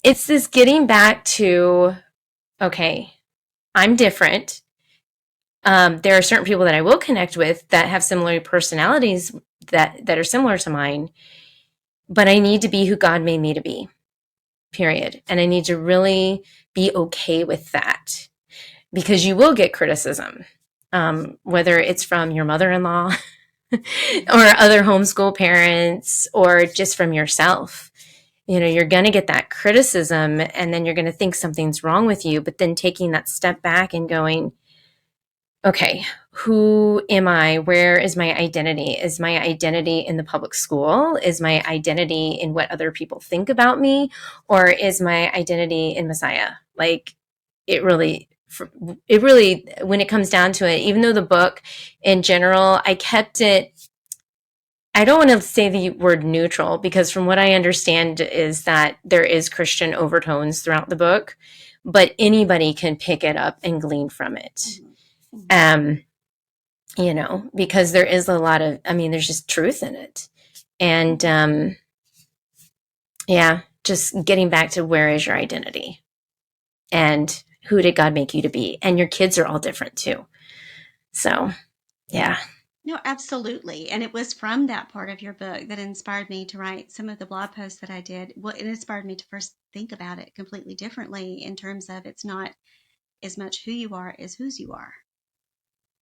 it's this getting back to, okay, I'm different. There are certain people that I will connect with that have similar personalities that are similar to mine, but I need to be who God made me to be, period. And I need to really be okay with that, because you will get criticism, whether it's from your mother-in-law or other homeschool parents or just from yourself. You're going to get that criticism, and then you're going to think something's wrong with you, but then taking that step back and going, okay, who am I? Where is my identity? Is my identity in the public school? Is my identity in what other people think about me? Or is my identity in Messiah? Like, it really, when it comes down to it, even though the book in general, I kept it, I don't want to say the word neutral, because from what I understand is that there is Christian overtones throughout the book, but anybody can pick it up and glean from it. Um, because there is a lot of, there's just truth in it. And just getting back to where is your identity and who did God make you to be? And your kids are all different too. So, yeah. No, absolutely. And it was from that part of your book that inspired me to write some of the blog posts that I did. Well, it inspired me to first think about it completely differently in terms of it's not as much who you are as whose you are.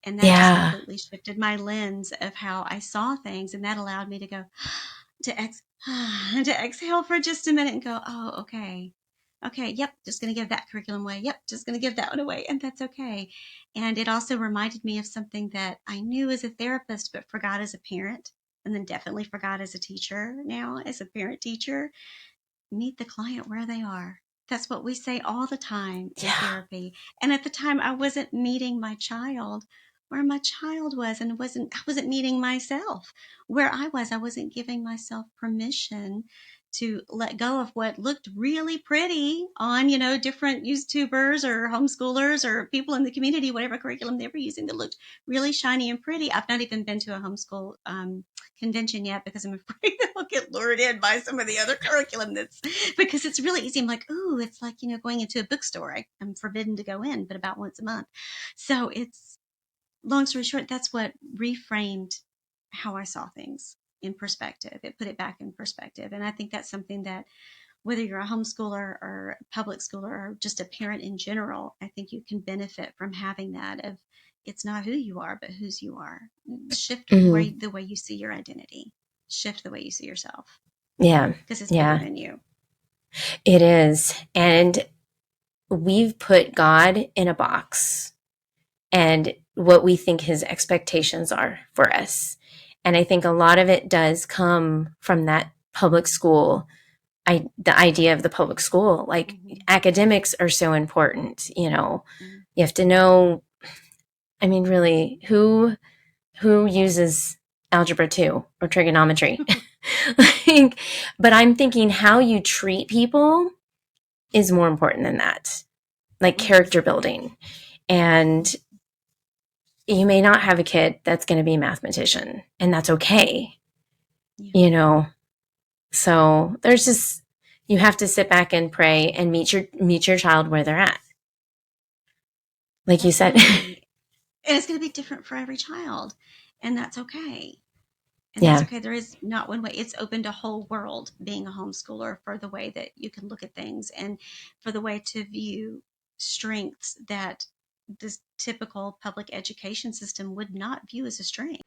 And that just Yeah. completely shifted my lens of how I saw things. And that allowed me to go to exhale for just a minute and go, oh, okay. Okay, yep, just going to give that curriculum away. Yep, just going to give that one away. And that's okay. And it also reminded me of something that I knew as a therapist, but forgot as a parent, and then definitely forgot as a teacher now, as a parent teacher. Meet the client where they are. That's what we say all the time in Yeah. therapy. And at the time, I wasn't meeting my child where my child was, and I wasn't meeting myself where I was. I wasn't giving myself permission to let go of what looked really pretty on, different YouTubers or homeschoolers or people in the community, whatever curriculum they were using that looked really shiny and pretty. I've not even been to a homeschool convention yet because I'm afraid that I'll get lured in by some of the other curriculum that's because it's really easy. I'm like, ooh, it's like, going into a bookstore. I'm forbidden to go in, but about once a month. So it's long story short, that's what reframed how I saw things in perspective. It put it back in perspective. And I think that's something that whether you're a homeschooler or a public schooler or just a parent in general, I think you can benefit from having that of it's not who you are, but whose you are. Shift Mm-hmm. the way you see your identity. Shift the way you see yourself Yeah. because it's bigger Yeah, than you. it is. And we've put God in a box and what we think his expectations are for us. And I think a lot of it does come from that public school, the idea of the public school. Like, Mm-hmm. academics are so important. Mm-hmm. You have to know, really, who uses algebra 2 or trigonometry. like, but I'm thinking how you treat people is more important than that, like Mm-hmm. character building. And you may not have a kid that's going to be a mathematician, and that's okay, Yeah. you know. So there's just, you have to sit back and pray and meet your child where they're at, like you said. Absolutely. And it's going to be different for every child. And that's okay. And that's Yeah. okay. There is not one way. It's opened a whole world being a homeschooler for the way that you can look at things and for the way to view strengths that this typical public education system would not view as a strength.